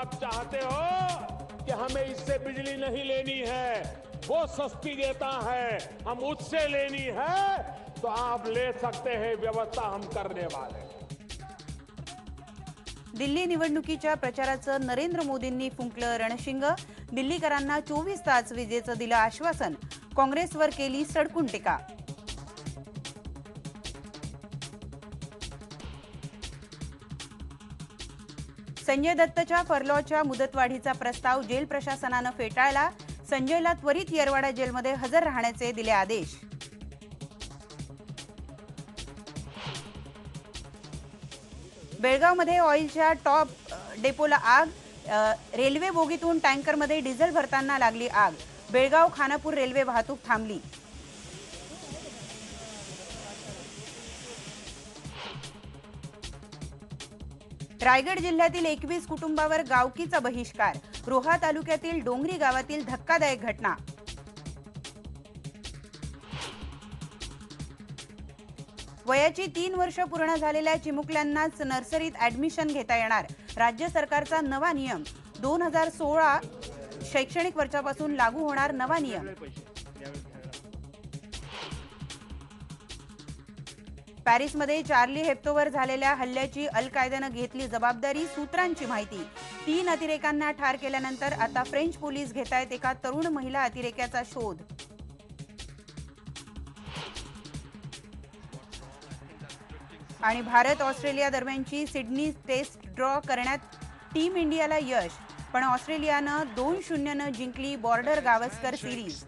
आप चाहते हो कि हमें इससे बिजली नहीं लेनी है, वो सस्ती देता है, हम उससे लेनी है, तो आप ले सकते हैं, व्यवस्था हम करने वाले हैं। दिल्ली निवडणुकीच्या प्रचाराचं नरेंद्र मोदींनी फुंकलं रणशिंग। दिल्लीकरांना 24 तास विजेचं दिलं आश्वासन, काँग्रेसवर केली सडकून टीका। संजय दत्तच्या फरलॉच्या मुदतवाढीचा प्रस्ताव जेल प्रशासनानं फेटाळला। संजयला त्वरित येरवाडा जेलमध्ये हजर राहण्याचे दिले आदेश। बेळगावमध्ये ऑइलच्या टॉप डेपोला आग, रेल्वे बोगीतून टँकरमध्ये डिझेल भरताना लागली आग। बेळगाव खानापूर रेल्वे वाहतूक थांबली। रायगड जिल्ह्यातील 21 कुटुंबावर गावकीचा बहिष्कार। रोहा तालुक्यातील डोंगरी गावातील धक्कादायक घटना। वयाची 3 वर्ष पूर्ण झालेल्या चिमुकल्यांनाच नर्सरीत ऍडमिशन घेता येणार। राज्य सरकारचा नवा नियम 2016 शैक्षणिक वर्षापासून लागू होणार नवा नियम। पॅरिसमध्ये चार्ली हेब्दोवर झालेल्या हल्ल्याची अल कायदानं घेतली जबाबदारी। सूत्रांची माहिती, 3 अतिरेक्यांना ठार केल्यानंतर आता फ्रेंच पोलीस घेतायत एका तरुण महिला अतिरेक्याचा शोध। आणि भारत ऑस्ट्रेलिया दरम्यानची सिडनी टेस्ट ड्रॉ करण्यात टीम इंडियाला यश, पण ऑस्ट्रेलियानं 2-0 ने जिंकली बॉर्डर गावस्कर सिरीज।